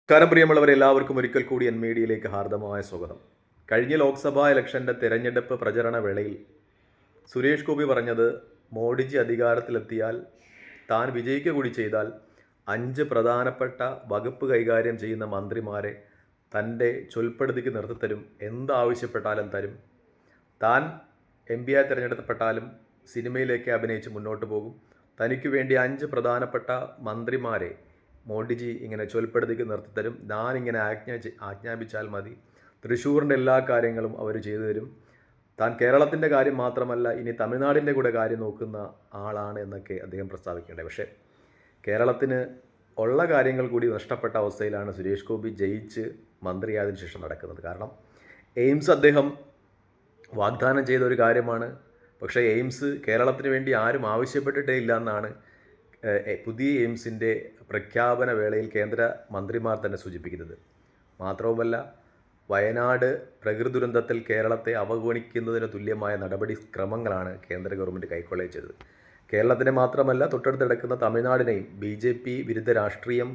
നമസ്കാരം പ്രിയമുള്ളവരെ, എല്ലാവർക്കും ഒരിക്കൽ കൂടി എൻ മീഡിയയിലേക്ക് ഹാർദമായ സ്വാഗതം. കഴിഞ്ഞ ലോക്സഭാ ഇലക്ഷൻ്റെ തെരഞ്ഞെടുപ്പ് പ്രചരണ വേളയിൽ സുരേഷ് ഗോപി പറഞ്ഞത് മോഡിജി അധികാരത്തിലെത്തിയാൽ താൻ വിജയിക്കുക കൂടി ചെയ്താൽ 5 പ്രധാനപ്പെട്ട വകുപ്പ് കൈകാര്യം ചെയ്യുന്ന മന്ത്രിമാരെ തൻ്റെ ചൊൽപ്പടുതിക്ക് നിർത്തിത്തരും, എന്താവശ്യപ്പെട്ടാലും തരും. താൻ എം പി ആയി തിരഞ്ഞെടുക്കപ്പെട്ടാലും സിനിമയിലേക്ക് അഭിനയിച്ച് മുന്നോട്ട് പോകും. തനിക്ക് വേണ്ടി 5 പ്രധാനപ്പെട്ട മന്ത്രിമാരെ മോഡിജി ഇങ്ങനെ ചൊൽപ്പടുതിക്ക് നിർത്തിത്തരും. ഞാനിങ്ങനെ ആജ്ഞാപിച്ചാൽ മതി. തൃശ്ശൂരിൻ്റെ എല്ലാ കാര്യങ്ങളും അവർ ചെയ്തു തരും. താൻ കേരളത്തിൻ്റെ കാര്യം മാത്രമല്ല, ഇനി തമിഴ്നാടിൻ്റെ കൂടെ കാര്യം നോക്കുന്ന ആളാണ് എന്നൊക്കെ അദ്ദേഹം പ്രസ്താവിക്കേണ്ടത്. പക്ഷേ കേരളത്തിന് ഉള്ള കാര്യങ്ങൾ കൂടി നഷ്ടപ്പെട്ട അവസ്ഥയിലാണ് സുരേഷ് ഗോപി ജയിച്ച് മന്ത്രിയായതിനു ശേഷം നടക്കുന്നത്. കാരണം എയിംസ് അദ്ദേഹം വാഗ്ദാനം ചെയ്ത ഒരു കാര്യമാണ്. പക്ഷേ എയിംസ് കേരളത്തിന് വേണ്ടി ആരും ആവശ്യപ്പെട്ടിട്ടേ ഇല്ല എന്നാണ് പുതിയ എയിംസിൻ്റെ പ്രഖ്യാപന വേളയിൽ കേന്ദ്ര മന്ത്രിമാർ തന്നെ സൂചിപ്പിക്കുന്നത്. മാത്രവുമല്ല, വയനാട് പ്രകൃതി ദുരന്തത്തിൽ കേരളത്തെ അവഗണിക്കുന്നതിന് തുല്യമായ നടപടിക്രമങ്ങളാണ് കേന്ദ്ര ഗവൺമെൻറ് കൈക്കൊള്ളുകയും ചെയ്തത്. കേരളത്തിനെ മാത്രമല്ല, തൊട്ടടുത്ത് കിടക്കുന്ന തമിഴ്നാടിനെയും BJP വിരുദ്ധ രാഷ്ട്രീയം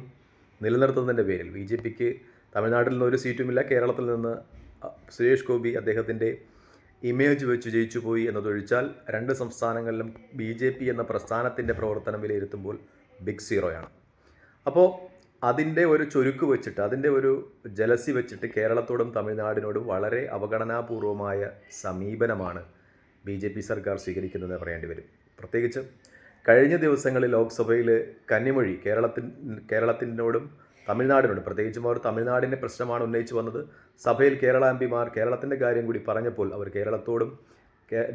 നിലനിർത്തുന്നതിൻ്റെ പേരിൽ BJPക്ക് തമിഴ്നാട്ടിൽ നിന്ന് ഒരു സീറ്റുമില്ല. കേരളത്തിൽ നിന്ന് സുരേഷ് ഗോപി അദ്ദേഹത്തിൻ്റെ ഇമേജ് വെച്ച് ജയിച്ചു പോയി എന്നതൊഴിച്ചാൽ 2 സംസ്ഥാനങ്ങളിലും BJP എന്ന പ്രസ്ഥാനത്തിൻ്റെ പ്രവർത്തനം വിലയിരുത്തുമ്പോൾ ബിഗ് സീറോയാണ്. അപ്പോൾ അതിൻ്റെ ഒരു ചുരുക്ക് വെച്ചിട്ട്, അതിൻ്റെ ഒരു ജലസി വെച്ചിട്ട് കേരളത്തോടും തമിഴ്നാടിനോടും വളരെ അവഗണനാപൂർവമായ സമീപനമാണ് BJP സർക്കാർ സ്വീകരിക്കുന്നതെന്ന് പറയേണ്ടി വരും. പ്രത്യേകിച്ച് കഴിഞ്ഞ ദിവസങ്ങളിൽ ലോക്സഭയിൽ കന്നിമൊഴി കേരളത്തിനോടും തമിഴ്നാടിനോടും, പ്രത്യേകിച്ചും അവർ തമിഴ്നാടിൻ്റെ പ്രശ്നമാണ് ഉന്നയിച്ചു വന്നത്. സഭയിൽ കേരള MPമാർ കേരളത്തിൻ്റെ കാര്യം കൂടി പറഞ്ഞപ്പോൾ അവർ കേരളത്തോടും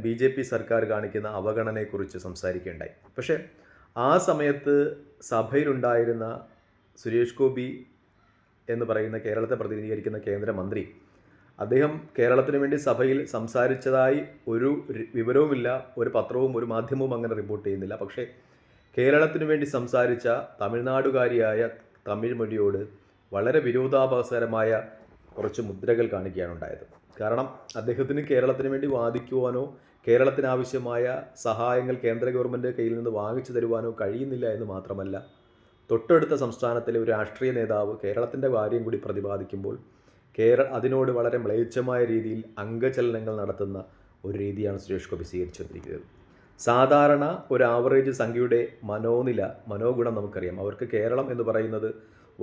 BJP സർക്കാർ കാണിക്കുന്ന അവഗണനയെക്കുറിച്ച് സംസാരിക്കുകയുണ്ടായി. പക്ഷേ ആ സമയത്ത് സഭയിലുണ്ടായിരുന്ന സുരേഷ് ഗോപി എന്ന് പറയുന്ന കേരളത്തെ പ്രതിനിധീകരിക്കുന്ന കേന്ദ്രമന്ത്രി, അദ്ദേഹം കേരളത്തിന് വേണ്ടി സഭയിൽ സംസാരിച്ചതായി ഒരു വിവരവുമില്ല. ഒരു പത്രവും ഒരു മാധ്യമവും അങ്ങനെ റിപ്പോർട്ട് ചെയ്യുന്നില്ല. പക്ഷേ കേരളത്തിന് വേണ്ടി സംസാരിച്ച തമിഴ്നാടുകാരിയായ തമിഴ് മൊഴിയോട് വളരെ വിരോധാഭാസകരമായ കുറച്ച് മുദ്രകൾ കാണിക്കുകയാണ് ഉണ്ടായത്. കാരണം അദ്ദേഹത്തിന് കേരളത്തിന് വേണ്ടി വാദിക്കുവാനോ കേരളത്തിനാവശ്യമായ സഹായങ്ങൾ കേന്ദ്ര ഗവൺമെൻറ് കയ്യിൽ നിന്ന് വാങ്ങിച്ചു തരുവാനോ കഴിയുന്നില്ല എന്ന് മാത്രമല്ല, തൊട്ടടുത്ത സംസ്ഥാനത്തിലെ ഒരു രാഷ്ട്രീയ നേതാവ് കേരളത്തിൻ്റെ കാര്യം കൂടി പ്രതിപാദിക്കുമ്പോൾ അതിനോട് വളരെ മ്ലേച്ഛമായ രീതിയിൽ അംഗചലനങ്ങൾ നടത്തുന്ന ഒരു രീതിയാണ് സുരേഷ് ഗോപി സ്വീകരിച്ചുകൊണ്ടിരിക്കുന്നത്. സാധാരണ ഒരു ആവറേജ് സംഖ്യയുടെ മനോഗുണം നമുക്കറിയാം. അവർക്ക് കേരളം എന്ന് പറയുന്നത്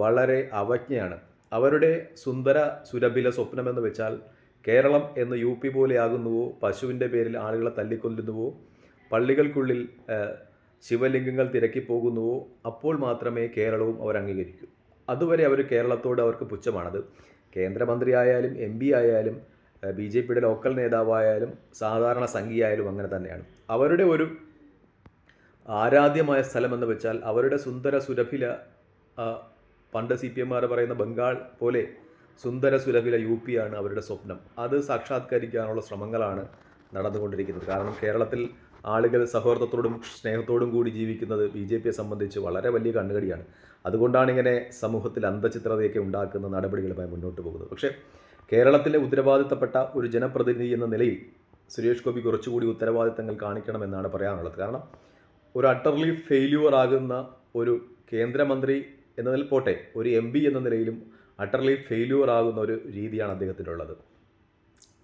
വളരെ അവജ്ഞയാണ്. അവരുടെ സുന്ദര സുരഭില സ്വപ്നമെന്ന് വെച്ചാൽ കേരളം എന്ന് UP പോലെയാകുന്നുവോ, പശുവിൻ്റെ പേരിൽ ആളുകളെ തല്ലിക്കൊല്ലുന്നുവോ, പള്ളികൾക്കുള്ളിൽ ശിവലിംഗങ്ങൾ തിരക്കിപ്പോകുന്നുവോ, അപ്പോൾ മാത്രമേ കേരളവും അവർ അംഗീകരിക്കൂ. അതുവരെ അവർ കേരളത്തോട് അവർക്ക് പുച്ഛമാണത്. കേന്ദ്രമന്ത്രിയായാലും MP ആയാലും BJPയുടെ ലോക്കൽ നേതാവായാലും സാധാരണ സംഘിയായാലും അങ്ങനെ തന്നെയാണ്. അവരുടെ ഒരു ആരാധ്യമായ സ്ഥലമെന്ന് വെച്ചാൽ അവരുടെ സുന്ദര സുരഭില, പണ്ട് CPMമാർ പറയുന്ന ബംഗാൾ പോലെ സുന്ദര സുരഭില UP ആണ് അവരുടെ സ്വപ്നം. അത് സാക്ഷാത്കരിക്കാനുള്ള ശ്രമങ്ങളാണ് നടന്നുകൊണ്ടിരിക്കുന്നത്. കാരണം കേരളത്തിൽ ആളുകൾ സൗഹാർദ്ദത്തോടും സ്നേഹത്തോടും കൂടി ജീവിക്കുന്നത് BJPയെ സംബന്ധിച്ച് വളരെ വലിയ കണ്ണുകടിയാണ്. അതുകൊണ്ടാണ് ഇങ്ങനെ സമൂഹത്തിൽ അന്തഃഛിദ്രതയൊക്കെ ഉണ്ടാക്കുന്ന നടപടികളുമായി മുന്നോട്ട് പോകുന്നത്. പക്ഷേ കേരളത്തിലെ ഉത്തരവാദിത്തപ്പെട്ട ഒരു ജനപ്രതിനിധി എന്ന നിലയിൽ സുരേഷ് ഗോപി കുറച്ചുകൂടി ഉത്തരവാദിത്തങ്ങൾ കാണിക്കണമെന്നാണ് പറയാനുള്ളത്. കാരണം ഒരു അട്ടർലി ഫെയില്യൂർ ആകുന്ന ഒരു കേന്ദ്രമന്ത്രി എന്നതിൽ പോട്ടെ, ഒരു MP എന്ന നിലയിലും അട്ടർലി ഫെയില്യൂർ ആകുന്ന ഒരു രീതിയാണ് അദ്ദേഹത്തിനുള്ളത്.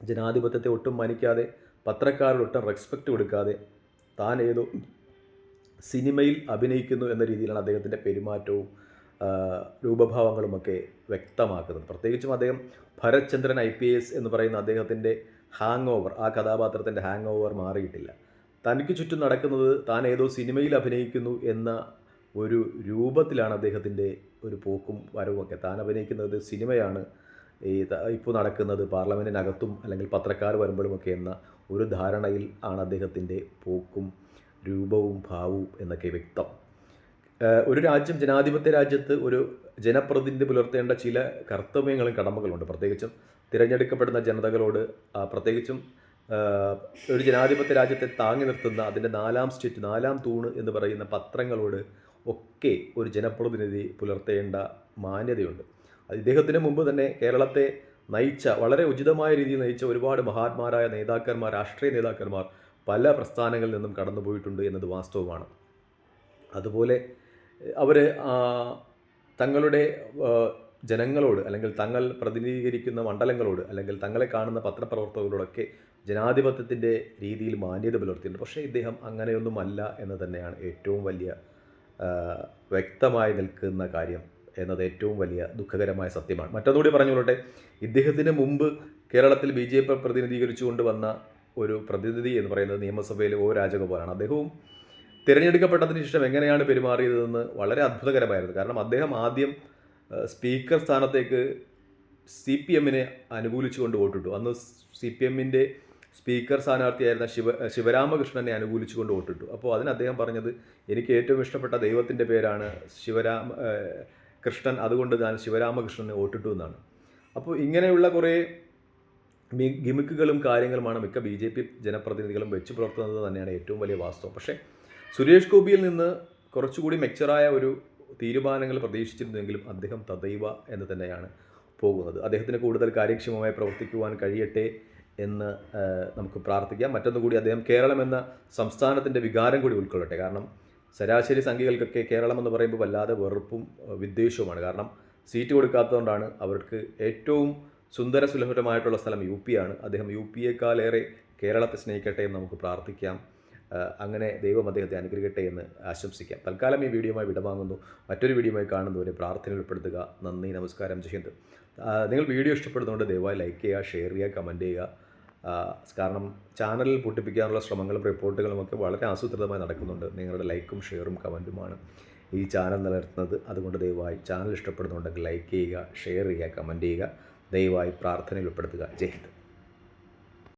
ജനാധിപത്യത്തെ ഒട്ടും മാനിക്കാതെ, പത്രക്കാരോട് ഒട്ടും റെസ്പെക്റ്റ് കൊടുക്കാതെ, താൻ ഏതോ സിനിമയിൽ അഭിനയിക്കുന്നു എന്ന രീതിയിലാണ് അദ്ദേഹത്തിൻ്റെ പെരുമാറ്റവും രൂപഭാവങ്ങളുമൊക്കെ വ്യക്തമാക്കുന്നത്. പ്രത്യേകിച്ചും അദ്ദേഹം ഭരത് ചന്ദ്രൻ IPS എന്ന് പറയുന്ന അദ്ദേഹത്തിൻ്റെ ഹാങ് ഓവർ, ആ കഥാപാത്രത്തിൻ്റെ ഹാങ് ഓവർ മാറിയിട്ടില്ല. തനിക്ക് ചുറ്റും നടക്കുന്നത് താൻ ഏതോ സിനിമയിൽ അഭിനയിക്കുന്നു എന്ന ഒരു രൂപത്തിലാണ് അദ്ദേഹത്തിൻ്റെ ഒരു പോക്കും വരവുമൊക്കെ. താൻ അഭിനയിക്കുന്നത് സിനിമയാണ്, ഇപ്പോൾ നടക്കുന്നത് പാർലമെൻറ്റിനകത്തും അല്ലെങ്കിൽ പത്രക്കാർ വരുമ്പോഴുമൊക്കെ എന്ന ഒരു ധാരണയിൽ ആണ് അദ്ദേഹത്തിൻ്റെ പോക്കും രൂപവും ഭാവവും എന്നൊക്കെ വ്യക്തം. ഒരു രാജ്യം, ജനാധിപത്യ രാജ്യത്ത് ഒരു ജനപ്രതിനിധി പുലർത്തേണ്ട ചില കർത്തവ്യങ്ങളും കടമകളുണ്ട്. പ്രത്യേകിച്ചും തിരഞ്ഞെടുക്കപ്പെടുന്ന ജനതകളോട്, പ്രത്യേകിച്ചും ഒരു ജനാധിപത്യ രാജ്യത്തെ താങ്ങി നിർത്തുന്ന അതിൻ്റെ 4ാം സ്റ്റേറ്റ്, 4ാം തൂണ് എന്ന് പറയുന്ന പത്രങ്ങളോട് ഒക്കെ ഒരു ജനപ്രതിനിധി പുലർത്തേണ്ട മാന്യതയുണ്ട്. ഇദ്ദേഹത്തിന് മുമ്പ് തന്നെ കേരളത്തെ നയിച്ച, വളരെ ഉചിതമായ രീതിയിൽ നയിച്ച ഒരുപാട് മഹാന്മാരായ നേതാക്കന്മാർ, രാഷ്ട്രീയ നേതാക്കന്മാർ പല പ്രസ്ഥാനങ്ങളിൽ നിന്നും കടന്നുപോയിട്ടുണ്ട് എന്നത് വാസ്തവമാണ്. അതുപോലെ അവർ തങ്ങളുടെ ജനങ്ങളോട് അല്ലെങ്കിൽ തങ്ങൾ പ്രതിനിധീകരിക്കുന്ന മണ്ഡലങ്ങളോട് അല്ലെങ്കിൽ തങ്ങളെ കാണുന്ന പത്രപ്രവർത്തകരോടൊക്കെ ജനാധിപത്യത്തിൻ്റെ രീതിയിൽ മാന്യത പുലർത്തിയിട്ടുണ്ട്. പക്ഷേ ഇദ്ദേഹം അങ്ങനെയൊന്നുമല്ല എന്ന് തന്നെയാണ് ഏറ്റവും വലിയ വ്യക്തമായി നിൽക്കുന്ന കാര്യം എന്നത് ഏറ്റവും വലിയ ദുഃഖകരമായ സത്യമാണ്. മറ്റൊന്നുകൂടി പറഞ്ഞുകൊള്ളട്ടെ, ഇദ്ദേഹത്തിന് മുമ്പ് കേരളത്തിൽ BJP പ്രതിനിധീകരിച്ചുകൊണ്ട് വന്ന ഒരു പ്രതിനിധി എന്ന് പറയുന്നത് നിയമസഭയിലെ രാജഗോപാലാണ്. അദ്ദേഹവും തിരഞ്ഞെടുക്കപ്പെട്ടതിന് ശേഷം എങ്ങനെയാണ് പെരുമാറിയതെന്ന് വളരെ അത്ഭുതകരമായിരുന്നു. കാരണം അദ്ദേഹം ആദ്യം സ്പീക്കർ സ്ഥാനത്തേക്ക് CPMനെ അനുകൂലിച്ചുകൊണ്ട് വോട്ടിട്ടു. അന്ന് CPMൻ്റെ സ്പീക്കർ സ്ഥാനാർത്ഥിയായിരുന്ന ശിവരാമകൃഷ്ണനെ അനുകൂലിച്ചുകൊണ്ട് വോട്ടിട്ടു. അപ്പോൾ അതിന് അദ്ദേഹം പറഞ്ഞത്, എനിക്ക് ഏറ്റവും ഇഷ്ടപ്പെട്ട ദൈവത്തിൻ്റെ പേരാണ് കൃഷ്ണൻ, അതുകൊണ്ട് ഞാൻ ശിവരാമകൃഷ്ണനെ വോട്ടിട്ടു എന്നാണ്. അപ്പോൾ ഇങ്ങനെയുള്ള കുറേ ഗിമിക്കുകളും കാര്യങ്ങളുമാണ് മിക്ക BJP ജനപ്രതിനിധികളും വെച്ച് പുലർത്തുന്നത് തന്നെയാണ് ഏറ്റവും വലിയ വാസ്തവം. പക്ഷേ സുരേഷ് ഗോപിയിൽ നിന്ന് കുറച്ചുകൂടി മെച്ചറായ ഒരു തീരുമാനങ്ങൾ പ്രതീക്ഷിച്ചിരുന്നെങ്കിലും അദ്ദേഹം തദൈവ എന്ന് തന്നെയാണ് പോകുന്നത്. അദ്ദേഹത്തിന് കൂടുതൽ കാര്യക്ഷമമായി പ്രവർത്തിക്കുവാൻ കഴിയട്ടെ എന്ന് നമുക്ക് പ്രാർത്ഥിക്കാം. മറ്റൊന്നുകൂടി, അദ്ദേഹം കേരളം എന്ന സംസ്ഥാനത്തിൻ്റെ വികാരം കൂടി ഉൾക്കൊള്ളട്ടെ. കാരണം ശരാശരി സംഖ്യകൾക്കൊക്കെ കേരളം എന്ന് പറയുമ്പോൾ വല്ലാതെ വെറുപ്പും വിദ്വേഷവുമാണ്. കാരണം സീറ്റ് കൊടുക്കാത്തതുകൊണ്ടാണ്. അവർക്ക് ഏറ്റവും സുന്ദര സുലഭമായിട്ടുള്ള സ്ഥലം UP ആണ്. അദ്ദേഹം UPയേക്കാളേറെ കേരളത്തെ സ്നേഹിക്കട്ടെ എന്ന് നമുക്ക് പ്രാർത്ഥിക്കാം. അങ്ങനെ ദൈവം അദ്ദേഹത്തെ അനുഗ്രഹിക്കട്ടെ എന്ന് ആശംസിക്കാം. തൽക്കാലം ഈ വീഡിയോയുമായി വിടവാങ്ങുന്നു. മറ്റൊരു വീഡിയോയുമായി കാണുന്നവരെ പ്രാർത്ഥനയിൽ ഉൾപ്പെടുത്തുക. നന്ദി, നമസ്കാരം, ജയ് ഹിന്ദ്. നിങ്ങൾ വീഡിയോ ഇഷ്ടപ്പെടുന്നതുകൊണ്ട് ദയവായി ലൈക്ക് ചെയ്യുക, ഷെയർ ചെയ്യുക, കമൻറ്റ് ചെയ്യുക. കാരണം ചാനലിൽ പൊട്ടിപ്പിക്കാനുള്ള ശ്രമങ്ങളും റിപ്പോർട്ടുകളും ഒക്കെ വളരെ ആസൂത്രിതമായി നടക്കുന്നുണ്ട്. നിങ്ങളുടെ ലൈക്കും ഷെയറും കമൻറ്റുമാണ് ഈ ചാനൽ നിലനിർത്തുന്നത്. അതുകൊണ്ട് ദയവായി ചാനൽ ഇഷ്ടപ്പെടുന്നുണ്ടെങ്കിൽ ലൈക്ക് ചെയ്യുക, ഷെയർ ചെയ്യുക, കമൻറ്റ് ചെയ്യുക. ദയവായി പ്രാർത്ഥനയിൽ ഉൾപ്പെടുത്തുക. ജയ് ഹിന്ദ്.